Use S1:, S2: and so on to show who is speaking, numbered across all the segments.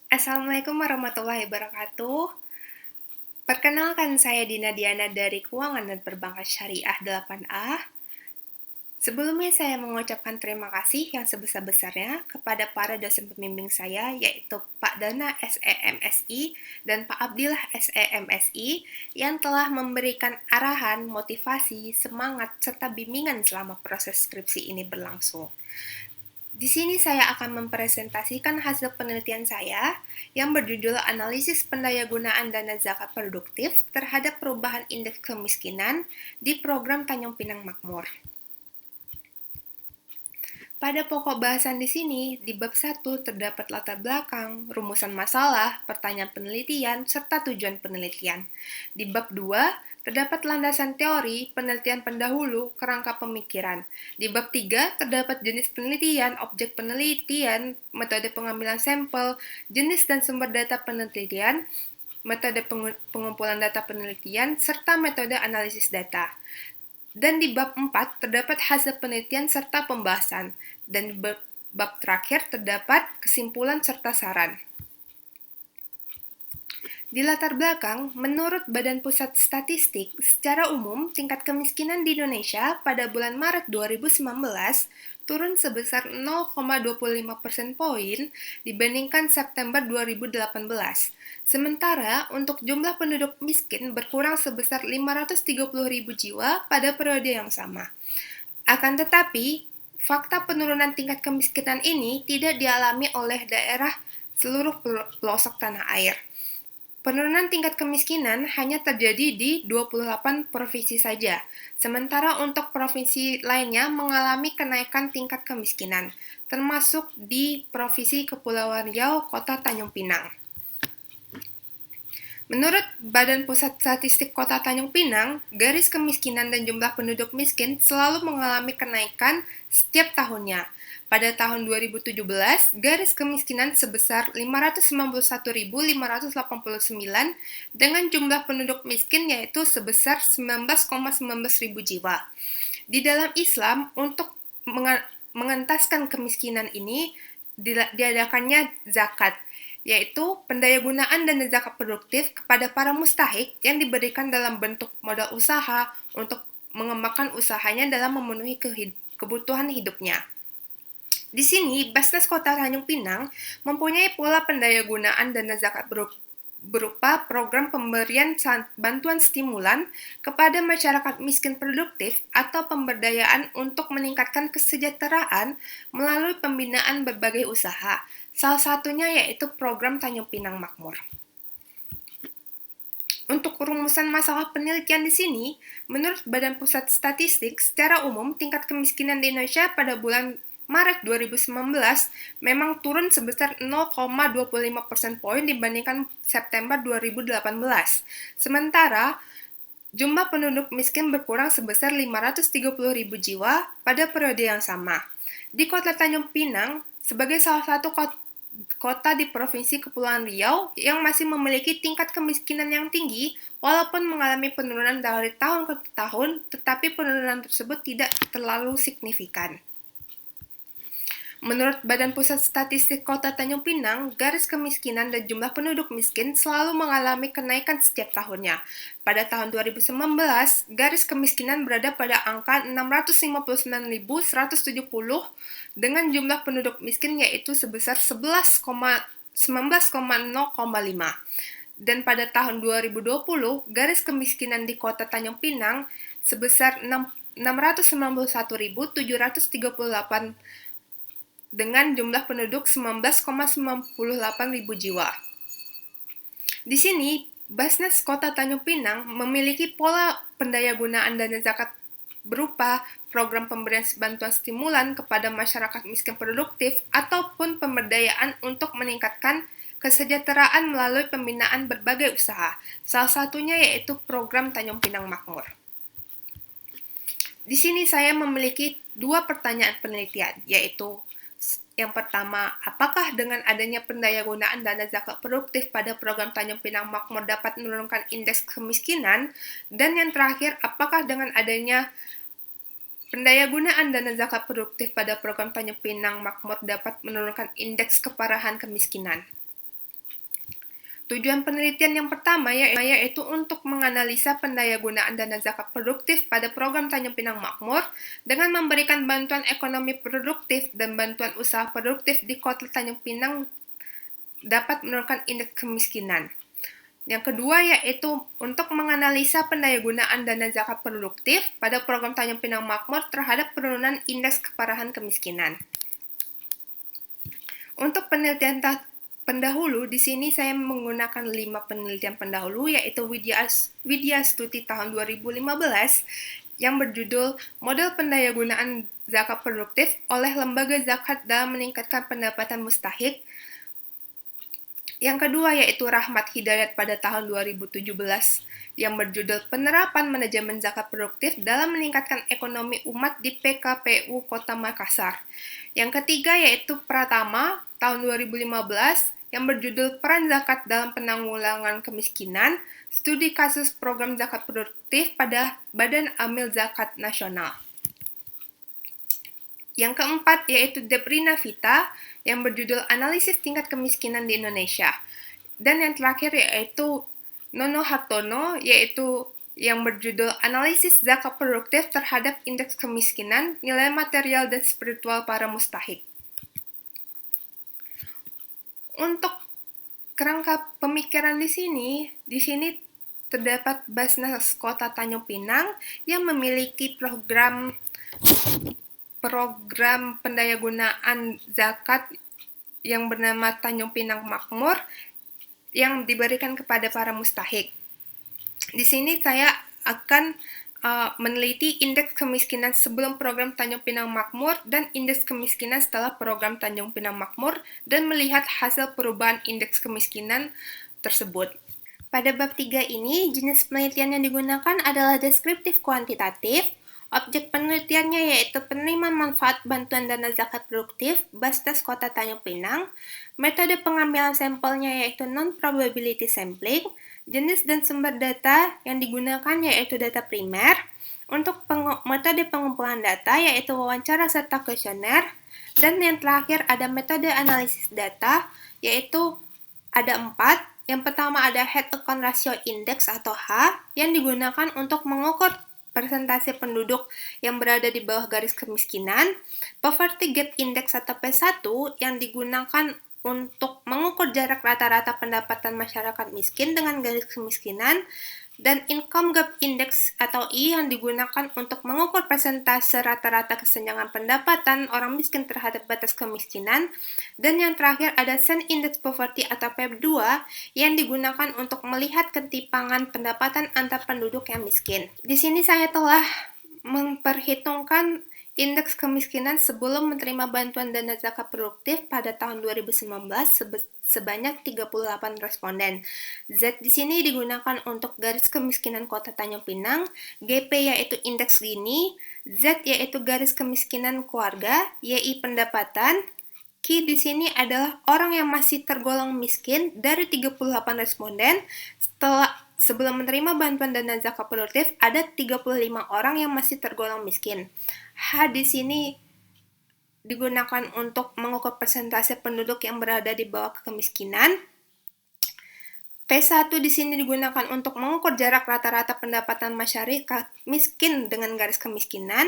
S1: Assalamualaikum warahmatullahi wabarakatuh. Perkenalkan saya Dina Diana dari Keuangan dan Perbankan Syariah 8A. Sebelumnya saya mengucapkan terima kasih yang sebesar-besarnya kepada para dosen pembimbing saya, yaitu Pak Dana SEMSI dan Pak Abdillah SEMSI, yang telah memberikan arahan, motivasi, semangat, serta bimbingan selama proses skripsi ini berlangsung. Di sini saya akan mempresentasikan hasil penelitian saya yang berjudul Analisis Pendayagunaan Dana Zakat Produktif terhadap Perubahan Indeks Kemiskinan di Program Tanjung Pinang Makmur. Pada pokok bahasan di sini, di bab 1 terdapat latar belakang, rumusan masalah, pertanyaan penelitian, serta tujuan penelitian. Di bab 2, terdapat landasan teori, penelitian pendahulu, kerangka pemikiran. Di bab 3, terdapat jenis penelitian, objek penelitian, metode pengambilan sampel, jenis dan sumber data penelitian, metode pengumpulan data penelitian, serta metode analisis data. Dan di bab 4 terdapat hasil penelitian serta pembahasan, dan di bab terakhir terdapat kesimpulan serta saran. Di latar belakang, menurut Badan Pusat Statistik, secara umum tingkat kemiskinan di Indonesia pada bulan Maret 2019 turun sebesar 0,25 persen poin dibandingkan September 2018. Sementara untuk jumlah penduduk miskin berkurang sebesar 530.000 jiwa pada periode yang sama. Akan tetapi, fakta penurunan tingkat kemiskinan ini tidak dialami oleh daerah seluruh pelosok tanah air. Penurunan tingkat kemiskinan hanya terjadi di 28 provinsi saja, sementara untuk provinsi lainnya mengalami kenaikan tingkat kemiskinan, termasuk di Provinsi Kepulauan Riau, Kota Tanjung Pinang. Menurut Badan Pusat Statistik Kota Tanjung Pinang, garis kemiskinan dan jumlah penduduk miskin selalu mengalami kenaikan setiap tahunnya. Pada tahun 2017, garis kemiskinan sebesar 591.589 dengan jumlah penduduk miskin yaitu sebesar 19,19 ribu jiwa. Di dalam Islam, untuk mengentaskan kemiskinan ini, diadakannya zakat, yaitu pendayagunaan dana zakat produktif kepada para mustahik yang diberikan dalam bentuk modal usaha untuk mengembangkan usahanya dalam memenuhi kebutuhan hidupnya. Di sini, Basnas Kota Tanjung Pinang mempunyai pola pendayagunaan dana zakat berupa program pemberian bantuan stimulan kepada masyarakat miskin produktif atau pemberdayaan untuk meningkatkan kesejahteraan melalui pembinaan berbagai usaha. Salah satunya yaitu program Tanjung Pinang Makmur. Untuk rumusan masalah penelitian di sini, menurut Badan Pusat Statistik, secara umum tingkat kemiskinan di Indonesia pada bulan Maret 2019 memang turun sebesar 0,25 persen poin dibandingkan September 2018. Sementara, jumlah penduduk miskin berkurang sebesar 530.000 jiwa pada periode yang sama. Di Kota Tanjung Pinang, sebagai salah satu kota di Provinsi Kepulauan Riau yang masih memiliki tingkat kemiskinan yang tinggi, walaupun mengalami penurunan dari tahun ke tahun, tetapi penurunan tersebut tidak terlalu signifikan. Menurut Badan Pusat Statistik Kota Tanjung Pinang, garis kemiskinan dan jumlah penduduk miskin selalu mengalami kenaikan setiap tahunnya. Pada tahun 2019, garis kemiskinan berada pada angka 659.170 dengan jumlah penduduk miskin yaitu sebesar 19,0,5. Dan pada tahun 2020, garis kemiskinan di Kota Tanjung Pinang sebesar 691.738 dengan jumlah penduduk 19,98 ribu jiwa. Di sini, Basnas Kota Tanjung Pinang memiliki pola pendayagunaan dana zakat berupa program pemberian bantuan stimulan kepada masyarakat miskin produktif ataupun pemberdayaan untuk meningkatkan kesejahteraan melalui pembinaan berbagai usaha. Salah satunya yaitu program Tanjung Pinang Makmur. Di sini saya memiliki dua pertanyaan penelitian, yaitu yang pertama, apakah dengan adanya pendayagunaan dana zakat produktif pada program Tanjung Pinang Makmur dapat menurunkan indeks kemiskinan? Dan yang terakhir, apakah dengan adanya pendayagunaan dana zakat produktif pada program Tanjung Pinang Makmur dapat menurunkan indeks keparahan kemiskinan? Tujuan penelitian yang pertama yaitu untuk menganalisa pendayagunaan dana zakat produktif pada program Tanjung Pinang Makmur dengan memberikan bantuan ekonomi produktif dan bantuan usaha produktif di Kota Tanjung Pinang dapat menurunkan indeks kemiskinan. Yang kedua yaitu untuk menganalisa pendayagunaan dana zakat produktif pada program Tanjung Pinang Makmur terhadap penurunan indeks keparahan kemiskinan. Untuk penelitian pendahulu, di sini saya menggunakan 5 penelitian pendahulu, yaitu Widya Stuti tahun 2015 yang berjudul Model Pendayagunaan Zakat Produktif oleh Lembaga Zakat dalam Meningkatkan Pendapatan Mustahik. Yang kedua yaitu Rahmat Hidayat pada tahun 2017 yang berjudul Penerapan Manajemen Zakat Produktif dalam Meningkatkan Ekonomi Umat di PKPU Kota Makassar. Yang ketiga yaitu Pratama tahun 2015 yang berjudul Peran Zakat dalam Penanggulangan Kemiskinan, Studi Kasus Program Zakat Produktif pada Badan Amil Zakat Nasional. Yang keempat yaitu Debrina Vita yang berjudul Analisis Tingkat Kemiskinan di Indonesia. Dan yang terakhir yaitu Nono Hartono yaitu yang berjudul Analisis Zakat Produktif terhadap Indeks Kemiskinan, Nilai Material dan Spiritual para Mustahik. Untuk kerangka pemikiran di sini terdapat Basnas Kota Tanjung Pinang yang memiliki program pendayagunaan zakat yang bernama Tanjung Pinang Makmur yang diberikan kepada para mustahik. Di sini saya akan meneliti indeks kemiskinan sebelum program Tanjung Pinang Makmur dan indeks kemiskinan setelah program Tanjung Pinang Makmur dan melihat hasil perubahan indeks kemiskinan tersebut. Pada bab 3 ini, jenis penelitian yang digunakan adalah deskriptif kuantitatif. Objek penelitiannya yaitu penerima manfaat bantuan dana zakat produktif Basnas Kota Tanjung Pinang. Metode pengambilan sampelnya yaitu non-probability sampling. Jenis dan sumber data yang digunakan yaitu data primer. Untuk metode pengumpulan data yaitu wawancara serta kuesioner. Dan yang terakhir ada metode analisis data yaitu ada 4. Yang pertama ada Head Account Ratio Index atau H yang digunakan untuk mengukur persentase penduduk yang berada di bawah garis kemiskinan, Poverty Gap Index atau P1 yang digunakan untuk mengukur jarak rata-rata pendapatan masyarakat miskin dengan garis kemiskinan, dan Income Gap Index atau I yang digunakan untuk mengukur persentase rata-rata kesenjangan pendapatan orang miskin terhadap batas kemiskinan, dan yang terakhir ada Sen Index Poverty atau PEP2 yang digunakan untuk melihat ketimpangan pendapatan antar penduduk yang miskin. Di sini saya telah memperhitungkan indeks kemiskinan sebelum menerima bantuan dana zakat produktif pada tahun 2019 sebanyak 38 responden. Z di sini digunakan untuk garis kemiskinan Kota Tanjung Pinang, GP yaitu indeks Gini, Z yaitu garis kemiskinan keluarga, YI pendapatan, Q di sini adalah orang yang masih tergolong miskin dari 38 responden. Sebelum menerima bantuan dana zakat produktif, ada 35 orang yang masih tergolong miskin. H di sini digunakan untuk mengukur persentase penduduk yang berada di bawah kemiskinan. P1 di sini digunakan untuk mengukur jarak rata-rata pendapatan masyarakat miskin dengan garis kemiskinan.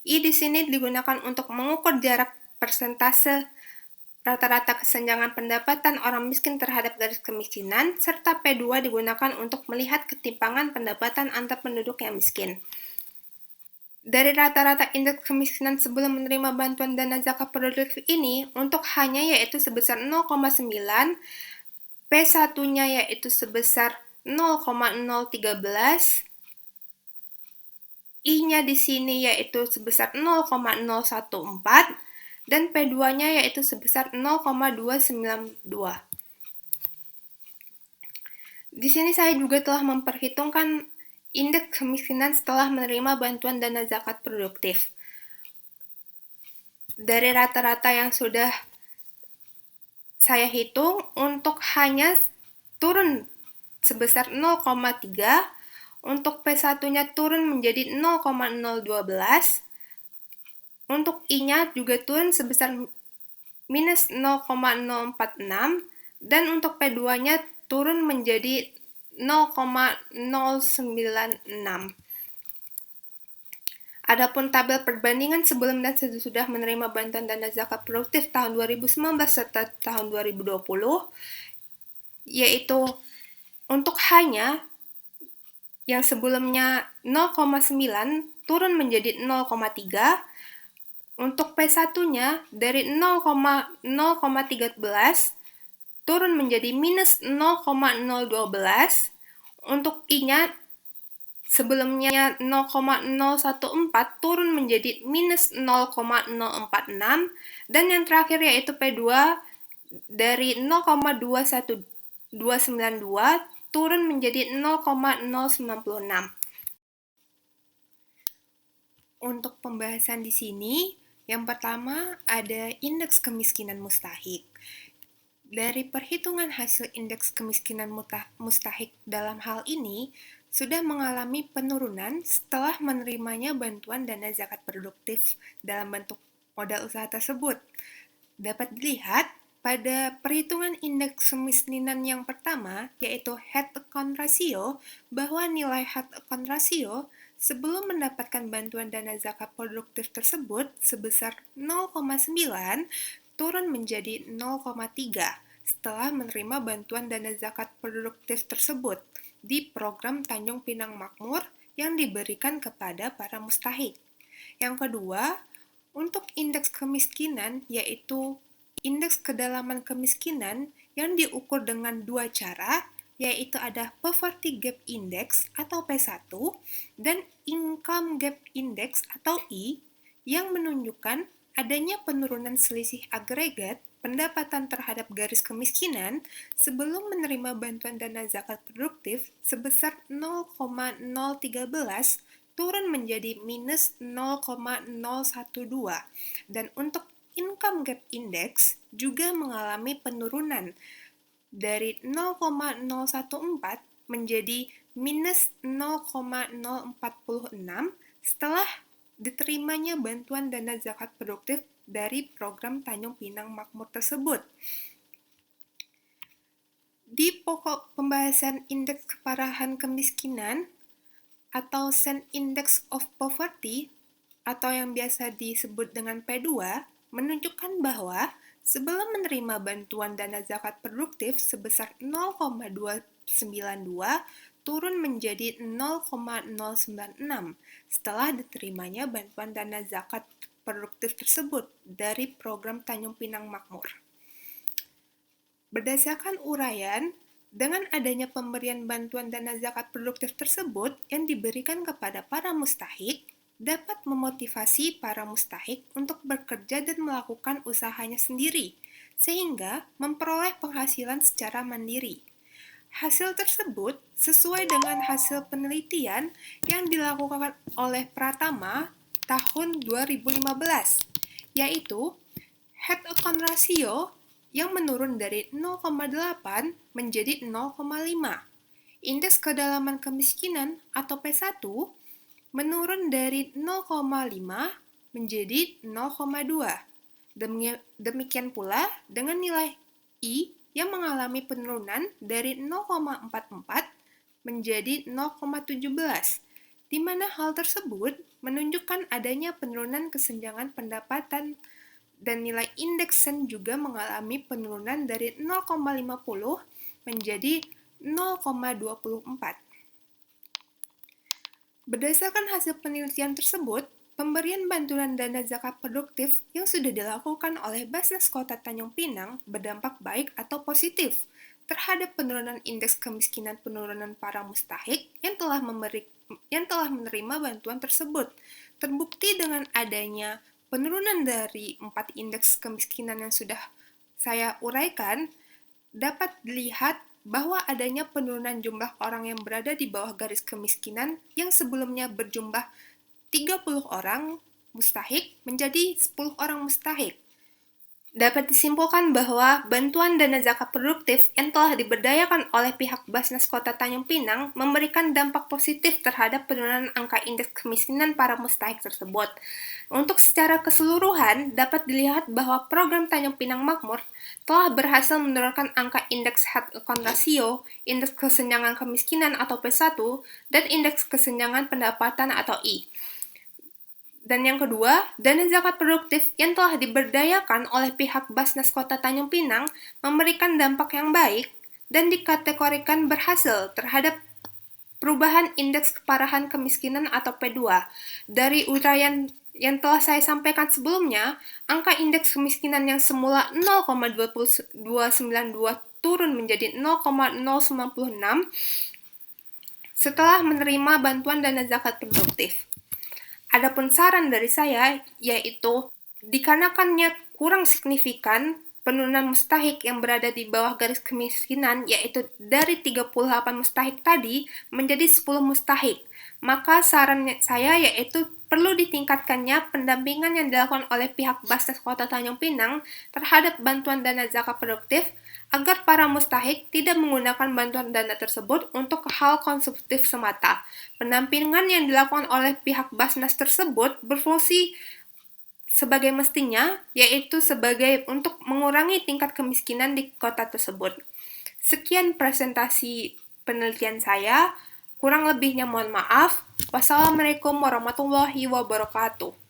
S1: I di sini digunakan untuk mengukur jarak persentase rata-rata kesenjangan pendapatan orang miskin terhadap garis kemiskinan, serta P2 digunakan untuk melihat ketimpangan pendapatan antar penduduk yang miskin. Dari rata-rata indeks kemiskinan sebelum menerima bantuan dana zakat produktif ini, untuk H-nya yaitu sebesar 0,9, P1-nya yaitu sebesar 0,013, I-nya di sini yaitu sebesar 0,014, dan P2-nya yaitu sebesar 0,292. Di sini saya juga telah memperhitungkan indeks kemiskinan setelah menerima bantuan dana zakat produktif. Dari rata-rata yang sudah saya hitung, untuk hanya turun sebesar 0,3, untuk P1-nya turun menjadi 0,012, untuk I-nya juga turun sebesar minus 0,046, dan untuk P2-nya turun menjadi 0,096. Adapun tabel perbandingan sebelum dan sesudah menerima bantuan dana zakat produktif tahun 2019 serta tahun 2020, yaitu untuk hanya yang sebelumnya 0,9 turun menjadi 0,3, untuk P1-nya dari 0,013 turun menjadi minus 0,012, untuk I-nya sebelumnya 0,014 turun menjadi minus 0,046, dan yang terakhir yaitu P2 dari 0,21292 turun menjadi 0,096. Untuk pembahasan di sini, yang pertama ada indeks kemiskinan mustahik. Dari perhitungan hasil indeks kemiskinan mustahik dalam hal ini sudah mengalami penurunan setelah menerimanya bantuan dana zakat produktif dalam bentuk modal usaha tersebut. Dapat dilihat pada perhitungan indeks kemiskinan yang pertama, yaitu head account ratio, bahwa nilai head account ratio sebelum mendapatkan bantuan dana zakat produktif tersebut sebesar 0,9 turun menjadi 0,3 setelah menerima bantuan dana zakat produktif tersebut di program Tanjung Pinang Makmur yang diberikan kepada para mustahik. Yang kedua, untuk indeks kemiskinan, yaitu indeks kedalaman kemiskinan yang diukur dengan dua cara, yaitu ada Poverty Gap Index atau P1 dan Income Gap Index atau I, yang menunjukkan adanya penurunan selisih agregat pendapatan terhadap garis kemiskinan sebelum menerima bantuan dana zakat produktif sebesar 0,013 turun menjadi minus 0,012. Dan untuk Income Gap Index juga mengalami penurunan dari 0,014 menjadi minus 0,046 setelah diterimanya bantuan dana zakat produktif dari program Tanjung Pinang Makmur tersebut. Di pokok pembahasan indeks keparahan kemiskinan atau Sen Index of Poverty atau yang biasa disebut dengan P2 menunjukkan bahwa sebelum menerima bantuan dana zakat produktif sebesar 0,292 turun menjadi 0,096 setelah diterimanya bantuan dana zakat produktif tersebut dari program Tanjung Pinang Makmur. Berdasarkan uraian, dengan adanya pemberian bantuan dana zakat produktif tersebut yang diberikan kepada para mustahik, dapat memotivasi para mustahik untuk bekerja dan melakukan usahanya sendiri, sehingga memperoleh penghasilan secara mandiri. Hasil tersebut sesuai dengan hasil penelitian yang dilakukan oleh Pratama tahun 2015, yaitu head account ratio yang menurun dari 0,8 menjadi 0,5. Indeks kedalaman kemiskinan atau P1 menurun dari 0,5 menjadi 0,2. Demikian pula dengan nilai I yang mengalami penurunan dari 0,44 menjadi 0,17, di mana hal tersebut menunjukkan adanya penurunan kesenjangan pendapatan dan nilai indeks Sen juga mengalami penurunan dari 0,50 menjadi 0,24. Berdasarkan hasil penelitian tersebut, pemberian bantuan dana zakat produktif yang sudah dilakukan oleh Basnas Kota Tanjung Pinang berdampak baik atau positif terhadap penurunan indeks kemiskinan penurunan para mustahik yang telah menerima bantuan tersebut. Terbukti dengan adanya penurunan dari 4 indeks kemiskinan yang sudah saya uraikan, dapat dilihat bahwa adanya penurunan jumlah orang yang berada di bawah garis kemiskinan yang sebelumnya berjumlah 30 orang mustahik menjadi 10 orang mustahik. Dapat disimpulkan bahwa bantuan dana zakat produktif yang telah diberdayakan oleh pihak Basnas Kota Tanjung Pinang memberikan dampak positif terhadap penurunan angka indeks kemiskinan para mustahik tersebut. Untuk secara keseluruhan, dapat dilihat bahwa program Tanjung Pinang Makmur telah berhasil menurunkan angka indeks head account ratio, indeks kesenjangan kemiskinan atau P1, dan indeks kesenjangan pendapatan atau I. Dan yang kedua, dana zakat produktif yang telah diberdayakan oleh pihak Basnas Kota Tanjung Pinang memberikan dampak yang baik dan dikategorikan berhasil terhadap perubahan indeks keparahan kemiskinan atau P2. Dari uraian yang telah saya sampaikan sebelumnya, angka indeks kemiskinan yang semula 0,292 turun menjadi 0,096 setelah menerima bantuan dana zakat produktif. Adapun saran dari saya, yaitu dikarenakannya kurang signifikan penurunan mustahik yang berada di bawah garis kemiskinan, yaitu dari 38 mustahik tadi menjadi 10 mustahik. Maka saran saya yaitu perlu ditingkatkannya pendampingan yang dilakukan oleh pihak Basnas Kota Tanjung Pinang terhadap bantuan dana zakat produktif agar para mustahik tidak menggunakan bantuan dana tersebut untuk hal konsumtif semata. Pendampingan yang dilakukan oleh pihak Basnas tersebut berfungsi sebagai mestinya, yaitu sebagai untuk mengurangi tingkat kemiskinan di kota tersebut. Sekian presentasi penelitian saya, kurang lebihnya mohon maaf. Wassalamualaikum warahmatullahi wabarakatuh.